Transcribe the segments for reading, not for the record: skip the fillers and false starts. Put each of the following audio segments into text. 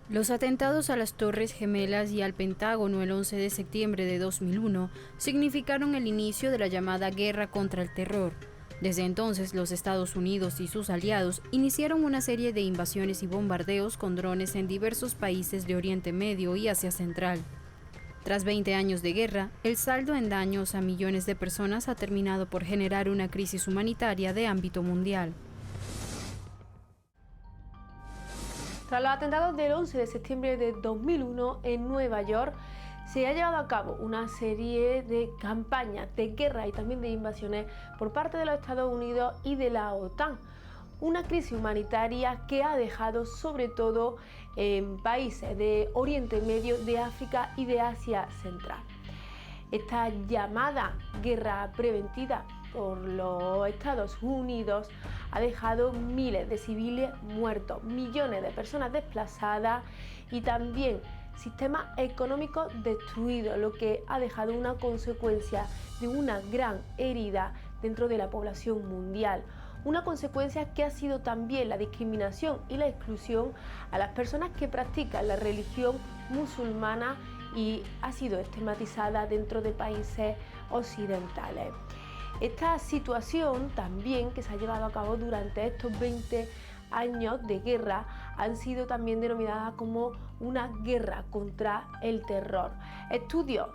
Los atentados a las Torres Gemelas y al Pentágono el 11 de septiembre de 2001 significaron el inicio de la llamada Guerra contra el Terror. Desde entonces, los Estados Unidos y sus aliados iniciaron una serie de invasiones y bombardeos con drones en diversos países de Oriente Medio y Asia Central. Tras 20 años de guerra, el saldo en daños a millones de personas ha terminado por generar una crisis humanitaria de ámbito mundial. Tras los atentados del 11 de septiembre de 2001 en Nueva York, se ha llevado a cabo una serie de campañas de guerra y también de invasiones por parte de los Estados Unidos y de la OTAN. Una crisis humanitaria que ha dejado sobre todo en países de Oriente Medio, de África y de Asia Central. Esta llamada guerra preventiva por los Estados Unidos ha dejado miles de civiles muertos, millones de personas desplazadas y también sistemas económicos destruidos, lo que ha dejado una consecuencia de una gran herida dentro de la población mundial. Una consecuencia que ha sido también la discriminación y la exclusión a las personas que practican la religión musulmana y ha sido estigmatizada dentro de países occidentales. Esta situación también que se ha llevado a cabo durante estos 20 años de guerra han sido también denominadas como una guerra contra el terror. Estudios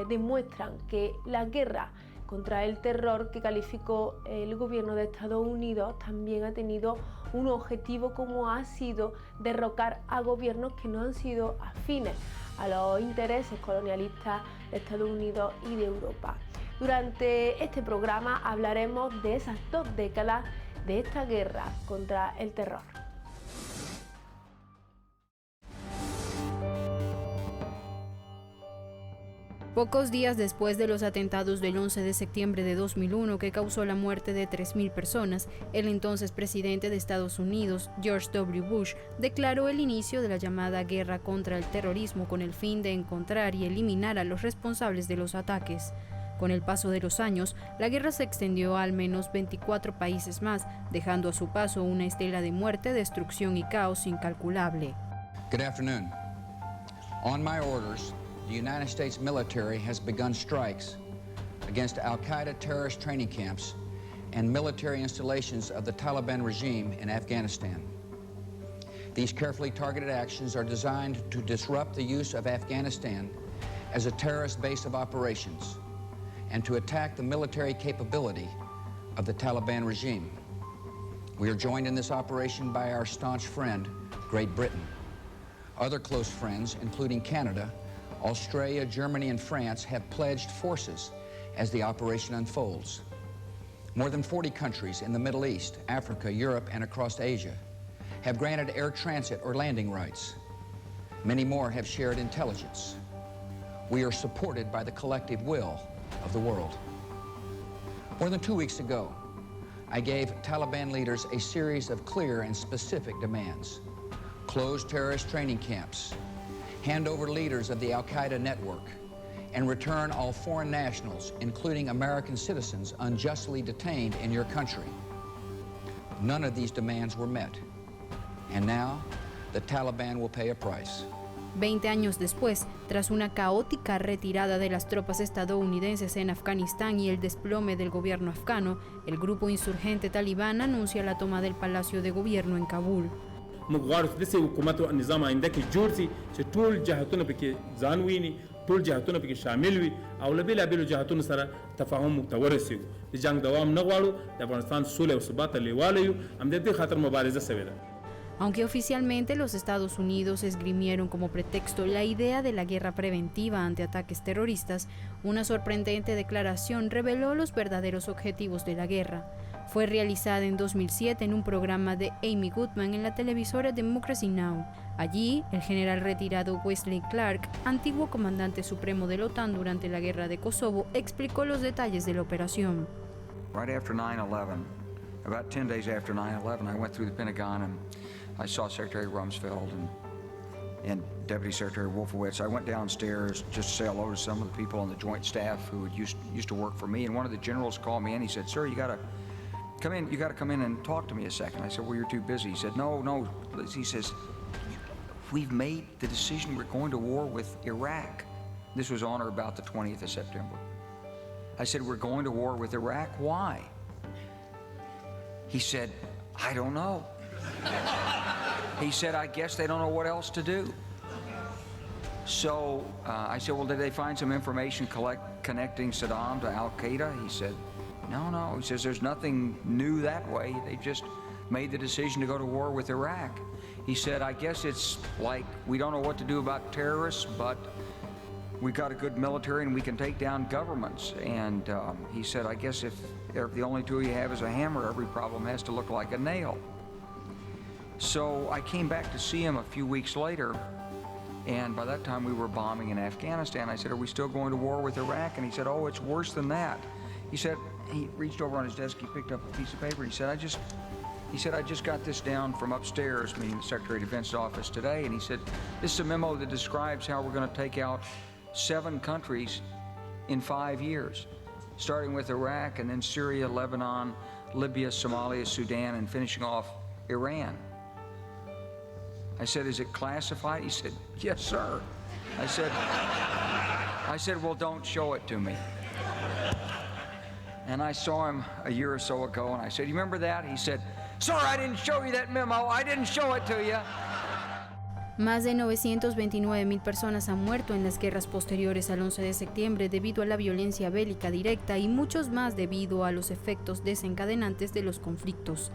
demuestran que la guerra contra el terror que calificó el gobierno de Estados Unidos también ha tenido un objetivo como ha sido derrocar a gobiernos que no han sido afines a los intereses colonialistas de Estados Unidos y de Europa. Durante este programa hablaremos de esas 2 décadas de esta guerra contra el terror. Pocos días después de los atentados del 11 de septiembre de 2001 que causó la muerte de 3.000 personas, el entonces presidente de Estados Unidos, George W. Bush, declaró el inicio de la llamada guerra contra el terrorismo con el fin de encontrar y eliminar a los responsables de los ataques. Con el paso de los años, la guerra se extendió a al menos 24 países más, dejando a su paso una estela de muerte, destrucción y caos incalculable. Good afternoon. On my orders, the United States military has begun strikes against Al-Qaeda terrorist training camps and military installations of the Taliban regime in Afghanistan. These carefully targeted actions are designed to disrupt the use of Afghanistan as a terrorist base of operations and to attack the military capability of the Taliban regime. We are joined in this operation by our staunch friend, Great Britain. Other close friends, including Canada, Australia, Germany, and France, have pledged forces as the operation unfolds. More than 40 countries in the Middle East, Africa, Europe, and across Asia have granted air transit or landing rights. Many more have shared intelligence. We are supported by the collective will of the world. More than 2 weeks ago, I gave Taliban leaders a series of clear and specific demands. Close terrorist training camps, hand over leaders of the Al-Qaeda network, and return all foreign nationals, including American citizens unjustly detained in your country. None of these demands were met. And now, the Taliban will pay a price. 20 años después, tras una caótica retirada de las tropas estadounidenses en Afganistán y el desplome del gobierno afgano, el grupo insurgente talibán anuncia la toma del Palacio de Gobierno en Kabul. ټول جهاتونه پکې شامل وي او له بیلابیلو جهاتونو سره تفاهم موږ ته ورسېږو د جنگ دوام نه غواړو د افغانستان سوله او ثبات ته لیواله یو همدې خاطر مبارزه سوې ده. Aunque oficialmente los Estados Unidos esgrimieron como pretexto la idea de la guerra preventiva ante ataques terroristas, una sorprendente declaración reveló los verdaderos objetivos de la guerra. Fue realizada en 2007 en un programa de Amy Goodman en la televisora Democracy Now! Allí, el general retirado Wesley Clark, antiguo comandante supremo de la OTAN durante la guerra de Kosovo, explicó los detalles de la operación. Right after 9/11, about 10 days after 9/11, I went through the Pentagon and I saw Secretary Rumsfeld and Deputy Secretary Wolfowitz. I went downstairs just to say hello to some of the people on the Joint Staff who had used to work for me. And one of the generals called me in. He said, "Sir, you got to come in. You got to come in and talk to me a second." I said, "Well, you're too busy." He said, "No." He says, we've made the decision we're going to war with Iraq. This was on or about the 20th of September. I said, we're going to war with Iraq, why? He said, I don't know. He said, I guess they don't know what else to do. So I said, well, did they find some information connecting Saddam to Al-Qaeda? He said, no. He says, there's nothing new that way. They just made the decision to go to war with Iraq. He said, I guess it's like we don't know what to do about terrorists, but we got a good military and we can take down governments. And he said, I guess if the only tool you have is a hammer, every problem has to look like a nail. So I came back to see him a few weeks later, and by that time we were bombing in Afghanistan. I said, are we still going to war with Iraq? And he said, oh, it's worse than that. He said, he reached over on his desk, he picked up a piece of paper, he said, I just got this down from upstairs, meaning the Secretary of Defense's office today, and he said, this is a memo that describes how we're going to take out 7 countries in 5 years, starting with Iraq and then Syria, Lebanon, Libya, Somalia, Sudan, and finishing off Iran. I said, is it classified? He said, yes, sir. I said, well, don't show it to me. And I saw him a year or so ago, and I said, you remember that? He said, sir, I didn't show you that memo. I didn't show it to you. Más de 929.000 personas han muerto en las guerras posteriores al 11 de septiembre debido a la violencia bélica directa y muchos más debido a los efectos desencadenantes de los conflictos.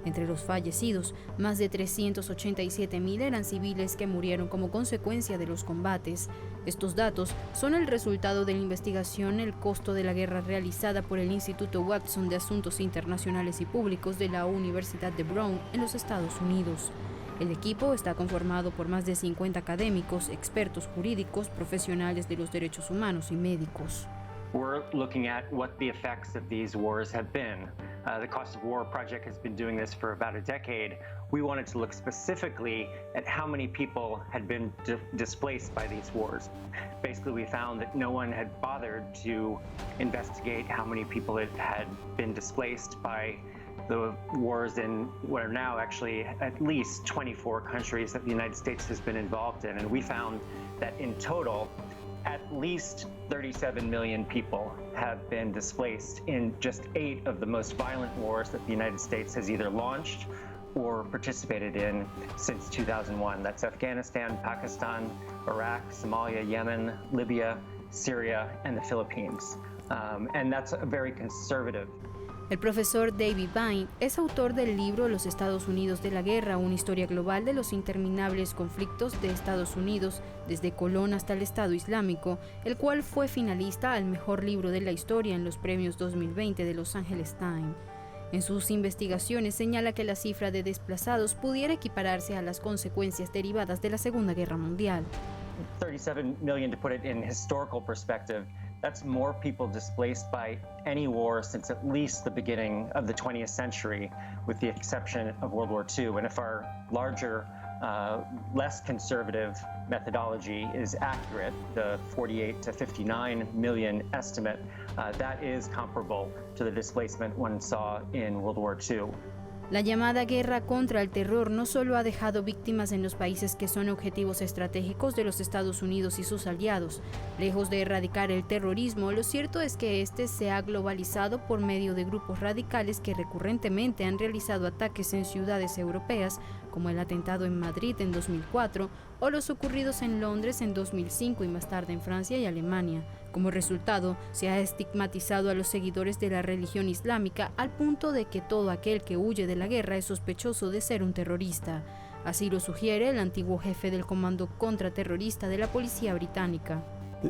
Entre los fallecidos, más de 387.000 eran civiles que murieron como consecuencia de los combates. Estos datos son el resultado de la investigación El costo de la guerra realizada por el Instituto Watson de Asuntos Internacionales y Públicos de la Universidad de Brown en los Estados Unidos. El equipo está conformado por más de 50 académicos, expertos jurídicos, profesionales de los derechos humanos y médicos. We're looking at what the effects of these wars have been. The Cost of War Project has been doing this for about a decade. We wanted to look specifically at how many people had been displaced by these wars. Basically, we found that no one had bothered to investigate how many people had been displaced by the wars in what are now actually at least 24 countries that the United States has been involved in. And we found that in total, at least 37 million people have been displaced in just 8 of the most violent wars that the United States has either launched or participated in since 2001. That's Afghanistan, Pakistan, Iraq, Somalia, Yemen, Libya, Syria, and the Philippines. And that's a very conservative. El profesor David Vine es autor del libro Los Estados Unidos de la Guerra, una historia global de los interminables conflictos de Estados Unidos, desde Colón hasta el Estado Islámico, el cual fue finalista al mejor libro de la historia en los premios 2020 de Los Angeles Times. En sus investigaciones señala que la cifra de desplazados pudiera equipararse a las consecuencias derivadas de la Segunda Guerra Mundial. 37 million, to put it in historical perspective, that's more people displaced by any war since at least the beginning of the 20th century, with the exception of World War II. And if our larger, less conservative methodology is accurate, the 48 to 59 million estimate, that is comparable to the displacement one saw in World War II. La llamada guerra contra el terror no solo ha dejado víctimas en los países que son objetivos estratégicos de los Estados Unidos y sus aliados. Lejos de erradicar el terrorismo, lo cierto es que este se ha globalizado por medio de grupos radicales que recurrentemente han realizado ataques en ciudades europeas, como el atentado en Madrid en 2004 o los ocurridos en Londres en 2005 y más tarde en Francia y Alemania. Como resultado, se ha estigmatizado a los seguidores de la religión islámica al punto de que todo aquel que huye de la guerra es sospechoso de ser un terrorista. Así lo sugiere el antiguo jefe del Comando Contraterrorista de la Policía Británica.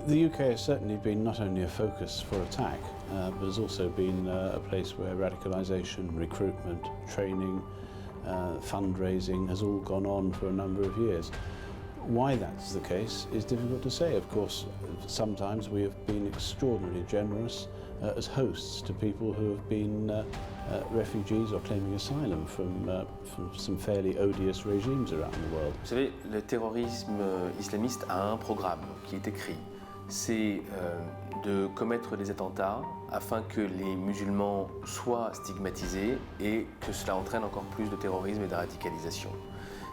The UK has certainly been not only a focus for attack, but has also been a place where radicalization, recruitment, training, fundraising has all gone on for a number of years. Why that's the case is difficult to say. Of course, sometimes we have been extraordinarily generous as hosts to people who have been refugees or claiming asylum from some fairly odious regimes around the world. Vous savez, le terrorisme islamiste a un programme qui est écrit. C'est de commettre des attentats afin que les musulmans soient stigmatisés et que cela entraîne encore plus de terrorisme et de radicalisation.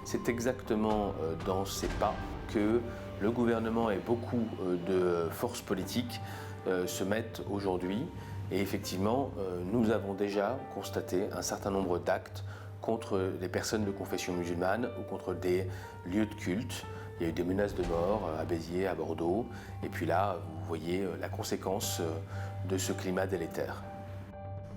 C'est exactement dans ces pas que le gouvernement et beaucoup de forces politiques se mettent aujourd'hui. Et effectivement, nous avons déjà constaté un certain nombre d'actes contre des personnes de confession musulmane ou contre des lieux de culte. Il y a eu des menaces de mort à Béziers, à Bordeaux. Et puis là, vous voyez la conséquence de ce climat délétère.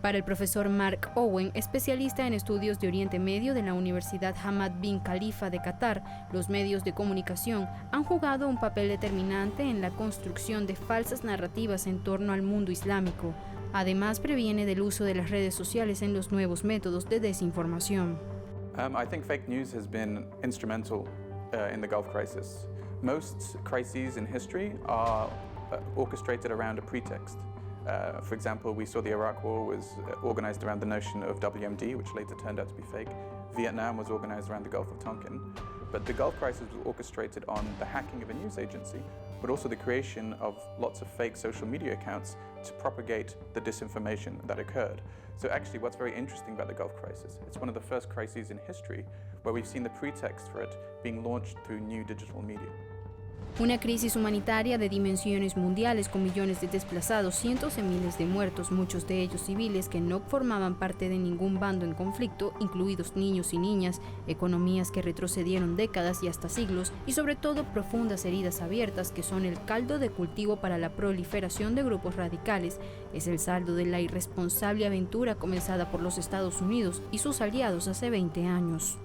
Para el profesor Mark Owen, especialista en estudios de Oriente Medio de la Universidad Hamad bin Khalifa de Qatar, los medios de comunicación han jugado un papel determinante en la construcción de falsas narrativas en torno al mundo islámico. Además, previene del uso de las redes sociales en los nuevos métodos de desinformación. I think fake news has been instrumental in the Gulf crisis. Most crises in history are orchestrated around a pretext. For example, we saw the Iraq War was organized around the notion of WMD, which later turned out to be fake. Vietnam was organized around the Gulf of Tonkin. But the Gulf crisis was orchestrated on the hacking of a news agency, but also the creation of lots of fake social media accounts to propagate the disinformation that occurred. So actually, what's very interesting about the Gulf crisis, it's one of the first crises in history where we've seen the pretext for it being launched through new digital media. Una crisis humanitaria de dimensiones mundiales con millones de desplazados, cientos de miles de muertos, muchos de ellos civiles que no formaban parte de ningún bando en conflicto, incluidos niños y niñas, economías que retrocedieron décadas y hasta siglos, y sobre todo profundas heridas abiertas que son el caldo de cultivo para la proliferación de grupos radicales, es el saldo de la irresponsable aventura comenzada por los Estados Unidos y sus aliados hace 20 años.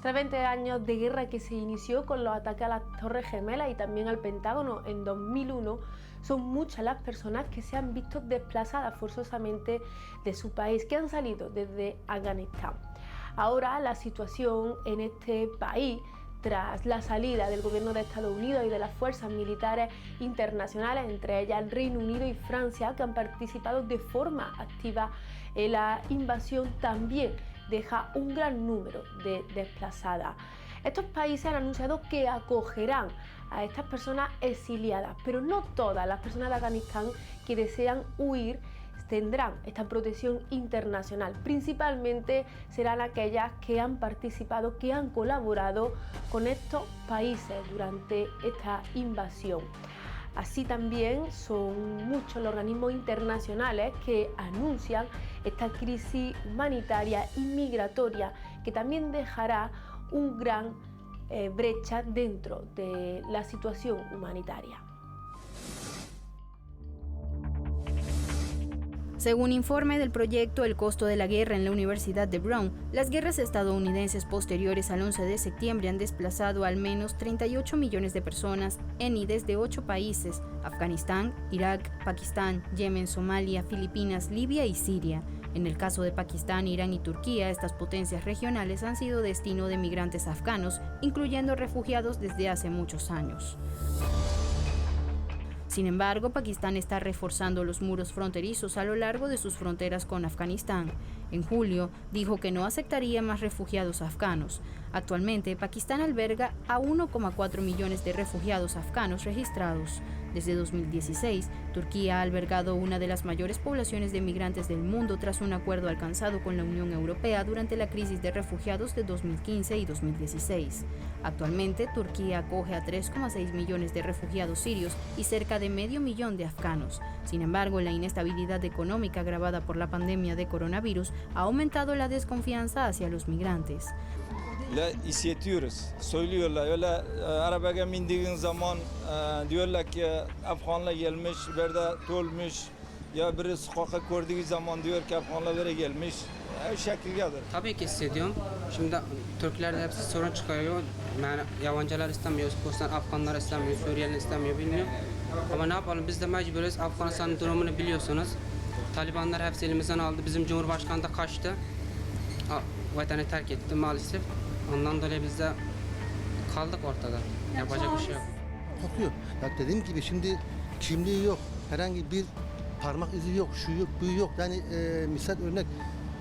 Tras 20 años de guerra que se inició con los ataques a las Torres Gemelas y también al Pentágono en 2001, son muchas las personas que se han visto desplazadas forzosamente de su país, que han salido desde Afganistán. Ahora la situación en este país, tras la salida del gobierno de Estados Unidos y de las fuerzas militares internacionales, entre ellas el Reino Unido y Francia, que han participado de forma activa en la invasión, también deja un gran número de desplazadas. Estos países han anunciado que acogerán a estas personas exiliadas, pero no todas las personas de Afganistán que desean huir tendrán esta protección internacional. Principalmente serán aquellas que han participado, que han colaborado con estos países durante esta invasión. Así también son muchos los organismos internacionales que anuncian esta crisis humanitaria y migratoria, que también dejará un gran brecha dentro de la situación humanitaria. Según informe del proyecto El costo de la guerra en la Universidad de Brown, las guerras estadounidenses posteriores al 11 de septiembre han desplazado al menos 38 millones de personas en y desde 8 países: Afganistán, Irak, Pakistán, Yemen, Somalia, Filipinas, Libia y Siria. En el caso de Pakistán, Irán y Turquía, estas potencias regionales han sido destino de migrantes afganos, incluyendo refugiados desde hace muchos años. Sin embargo, Pakistán está reforzando los muros fronterizos a lo largo de sus fronteras con Afganistán. En julio, dijo que no aceptaría más refugiados afganos. Actualmente, Pakistán alberga a 1,4 millones de refugiados afganos registrados. Desde 2016, Turquía ha albergado una de las mayores poblaciones de migrantes del mundo tras un acuerdo alcanzado con la Unión Europea durante la crisis de refugiados de 2015 y 2016. Actualmente, Turquía acoge a 3,6 millones de refugiados sirios y cerca de medio millón de afganos. Sin embargo, la inestabilidad económica agravada por la pandemia de coronavirus ha aumentado la desconfianza hacia los migrantes. La hissediyoruz. Söylüyorlar öyle arabaya bindiğin zaman diyorlar ki Afganlar gelmiş, burada dolmuş. Ya biri sokakta gördüğü zaman diyor ki Afganlar böyle gelmiş. O şekildedir. Tabii ki hissediyorum. Şimdi Türklerde hepsi sorun çıkarıyor. Yani yabancılar istemiyor, Kürtler, Afganlar istemiyor, Suriyeliler istemiyor, bilmiyor. Ama ne yapalım, biz de mecburuz. Afganistan'ın durumunu biliyorsunuz. Talibanlar hepsi elimizden aldı. Bizim Cumhurbaşkanı da kaçtı. Vatanı terk etti maalesef. Ondan dolayı biz de kaldık ortada. Yapacak bir şey yok. Kokuyor. Ya dediğim gibi şimdi kimliği yok. Herhangi bir parmak izi yok, şu yok, bu yok. Yani misal örnek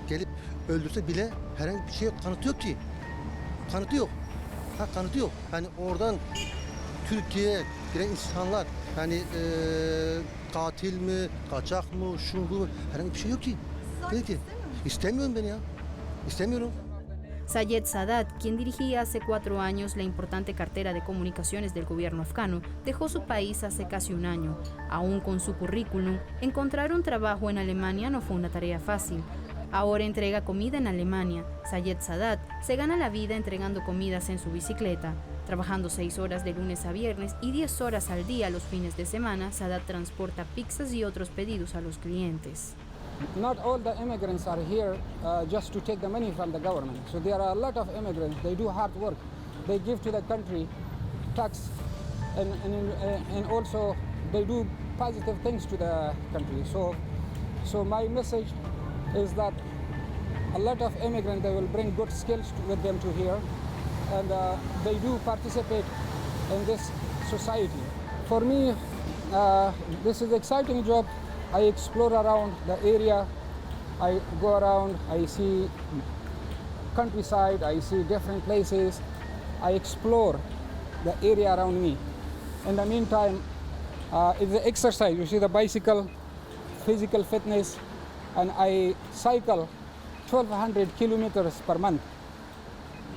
gelip öldürse bile herhangi bir şey yok. Kanıtı yok ki. Kanıtı yok. Kanıtı yok. Yani oradan Türkiye'ye giren insanlar yani katil mi, kaçak mı, şu bu herhangi bir şey yok ki. Değil ki. İstemiyorum ben ya. İstemiyorum. Sayed Sadat, quien dirigía hace 4 años la importante cartera de comunicaciones del gobierno afgano, dejó su país hace casi un año. Aún con su currículum, encontrar un trabajo en Alemania no fue una tarea fácil. Ahora entrega comida en Alemania. Sayed Sadat se gana la vida entregando comidas en su bicicleta. Trabajando 6 horas de lunes a viernes y 10 horas al día los fines de semana, Sadat transporta pizzas y otros pedidos a los clientes. Not all the immigrants are here just to take the money from the government. So there are a lot of immigrants. They do hard work. They give to the country tax, and also they do positive things to the country. So my message is that a lot of immigrants, they will bring good skills with them to here, and they do participate in this society. For me, this is an exciting job. I explore around the area, I go around, I see countryside, I see different places, I explore the area around me. In the meantime, it's the exercise, you see the bicycle, physical fitness, and I cycle 1,200 kilometers per month.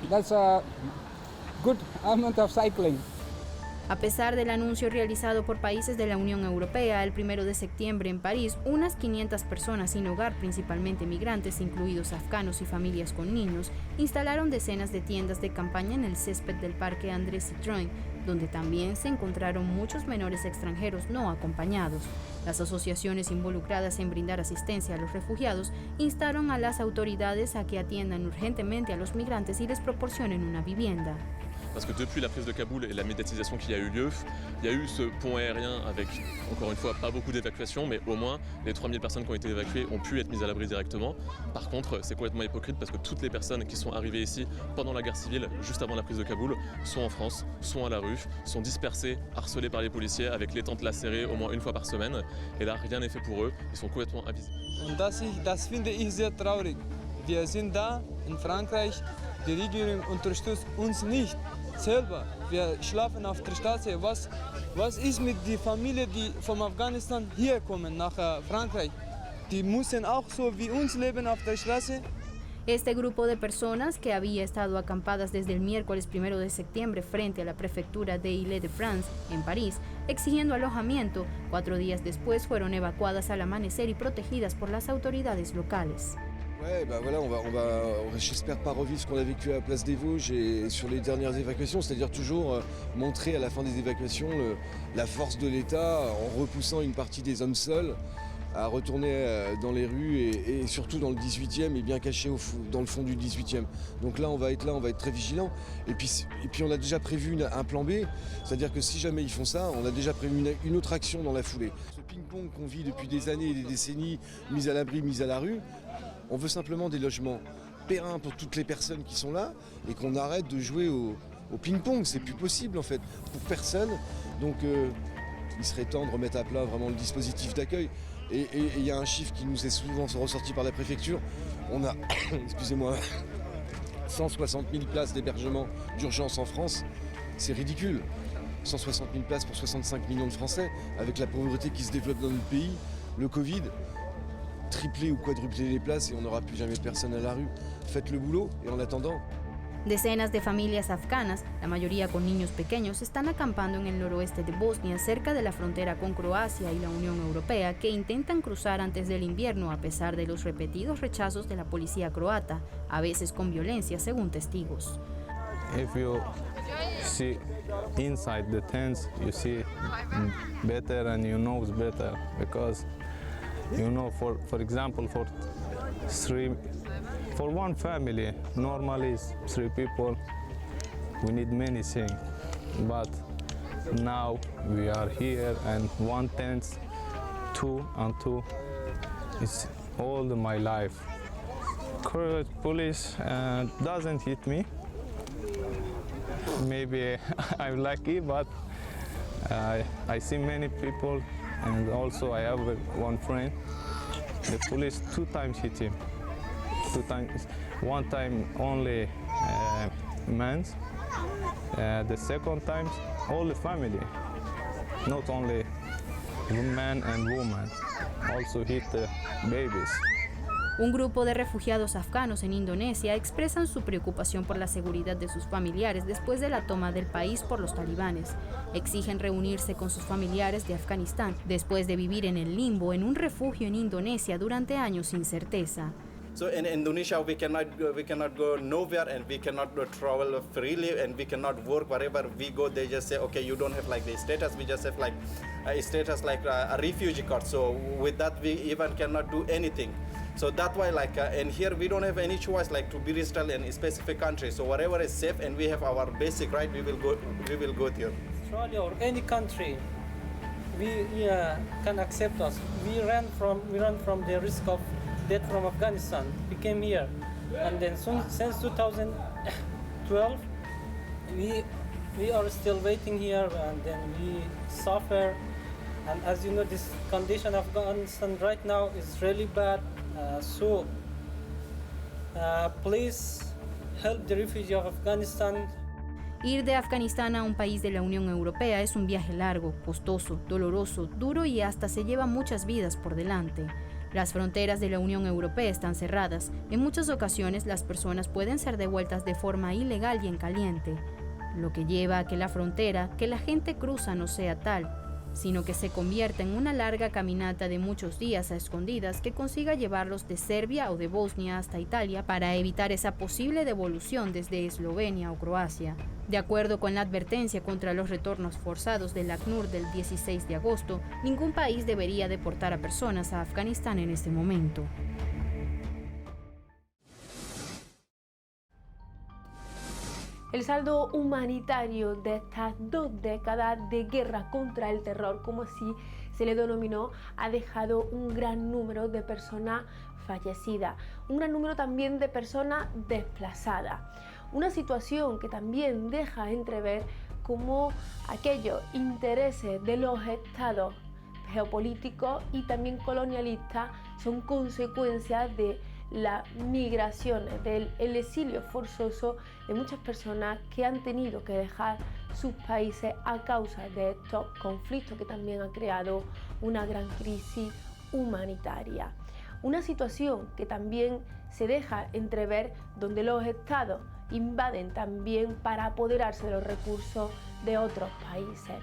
That's a good amount of cycling. A pesar del anuncio realizado por países de la Unión Europea el 1 de septiembre en París, unas 500 personas sin hogar, principalmente migrantes, incluidos afganos y familias con niños, instalaron decenas de tiendas de campaña en el césped del Parque André Citroën, donde también se encontraron muchos menores extranjeros no acompañados. Las asociaciones involucradas en brindar asistencia a los refugiados instaron a las autoridades a que atiendan urgentemente a los migrantes y les proporcionen una vivienda. Parce que depuis la prise de Kaboul et la médiatisation qui a eu lieu, il y a eu ce pont aérien avec, encore une fois, pas beaucoup d'évacuations, mais au moins les 3000 personnes qui ont été évacuées ont pu être mises à l'abri directement. Par contre, c'est complètement hypocrite parce que toutes les personnes qui sont arrivées ici pendant la guerre civile, juste avant la prise de Kaboul, sont en France, sont à la rue, sont dispersées, harcelées par les policiers avec les tentes lacérées au moins une fois par semaine. Et là, rien n'est fait pour eux, ils sont complètement invisibles. Und das finde ich sehr traurig. Wir sind da in Frankreich, die Regierung unterstützt uns nicht. Selber, wir schlafen auf der Straße. Was ist mit den Familien, die von Afghanistan hier kommen nach Frankreich? Die müssen auch so wie uns leben auf der Straße. Este grupo de personas, que había estado acampadas desde el miércoles 1 de septiembre frente a la prefectura de Île-de-France, en París, exigiendo alojamiento, 4 días después fueron evacuadas al amanecer y protegidas por las autoridades locales. Ouais, bah voilà, j'espère pas revivre ce qu'on a vécu à la place des Vosges et sur les dernières évacuations, c'est-à-dire toujours montrer à la fin des évacuations la force de l'État en repoussant une partie des hommes seuls à retourner dans les rues et surtout dans le 18e et bien caché dans le fond du 18e. Donc là, on va être très vigilant. Et puis on a déjà prévu un plan B, c'est-à-dire que si jamais ils font ça, on a déjà prévu une autre action dans la foulée. Ce ping-pong qu'on vit depuis des années et des décennies, mise à l'abri, mise à la rue, on veut simplement des logements pérennes pour toutes les personnes qui sont là et qu'on arrête de jouer au ping-pong. C'est plus possible en fait, pour personne. Donc il serait temps de remettre à plat vraiment le dispositif d'accueil. Et il y a un chiffre qui nous est souvent ressorti par la préfecture. On a, excusez-moi, 160 000 places d'hébergement d'urgence en France. C'est ridicule. 160 000 places pour 65 millions de Français, avec la pauvreté qui se développe dans notre pays, le Covid. Tripler ou quadrupler les places et on n'aura plus jamais personne à la rue. Faites le boulot et en attendant. Decenas de familias afganas, la mayoría con niños pequeños, están acampando en el noroeste de Bosnia, cerca de la frontera con Croacia y la Unión Europea, que intentan cruzar antes del invierno a pesar de los repetidos rechazos de la policía croata, a veces con violencia, según testigos. If you see inside the tents, you see better and you know better because you know, for example, for one family, normally is 3 people, we need many things. But now we are here and 1 tent, 2 and 2, it's all my life. Croatian police doesn't hit me. Maybe I'm lucky, but I see many people. And also I have one friend, the police 2 times hit him. 2 times, 1 time only men, the second time all the family, not only man and woman, also hit the babies. Un grupo de refugiados afganos en Indonesia expresan su preocupación por la seguridad de sus familiares después de la toma del país por los talibanes. Exigen reunirse con sus familiares de Afganistán después de vivir en el limbo en un refugio en Indonesia durante años sin certeza. So in Indonesia, we cannot go nowhere, and we cannot travel freely, and we cannot work wherever we go. They just say, okay, you don't have like the status. We just have like a status like a refugee card. So with that, we even cannot do anything. So that's why, like, and here we don't have any choice, like, to be registered in a specific country. So whatever is safe, and we have our basic right, we will go there. Australia or any country, we can accept us. We ran from the risk of death from Afghanistan. We came here, and then since 2012, we are still waiting here, and then we suffer. And as you know, this condition of Afghanistan right now is really bad. So please help the refugees of Afghanistan. Ir de Afganistán a un país de la Unión Europea es un viaje largo, costoso, doloroso, duro y hasta se lleva muchas vidas por delante. Las fronteras de la Unión Europea están cerradas. En muchas ocasiones las personas pueden ser devueltas de forma ilegal y en caliente, lo que lleva a que la frontera que la gente cruza no sea tal, sino que se convierta en una larga caminata de muchos días a escondidas que consiga llevarlos de Serbia o de Bosnia hasta Italia para evitar esa posible devolución desde Eslovenia o Croacia. De acuerdo con la advertencia contra los retornos forzados del ACNUR del 16 de agosto, ningún país debería deportar a personas a Afganistán en este momento. El saldo humanitario de estas 2 décadas de guerra contra el terror, como así se le denominó, ha dejado un gran número de personas fallecidas, un gran número también de personas desplazadas. Una situación que también deja entrever cómo aquellos intereses de los estados geopolíticos y también colonialistas son consecuencias de las migraciones, del exilio forzoso de muchas personas que han tenido que dejar sus países a causa de estos conflictos que también han creado una gran crisis humanitaria. Una situación que también se deja entrever donde los estados invaden también para apoderarse de los recursos de otros países.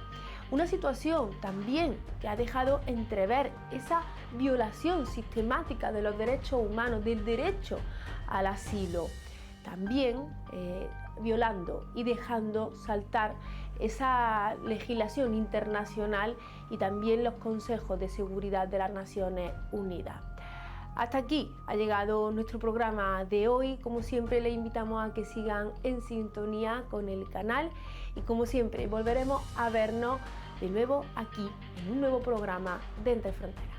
Una situación también que ha dejado entrever esa violación sistemática de los derechos humanos, del derecho al asilo, también violando y dejando saltar esa legislación internacional y también los consejos de seguridad de las Naciones Unidas. Hasta aquí ha llegado nuestro programa de hoy. Como siempre, les invitamos a que sigan en sintonía con el canal y como siempre volveremos a vernos de nuevo aquí en un nuevo programa de Entre Fronteras.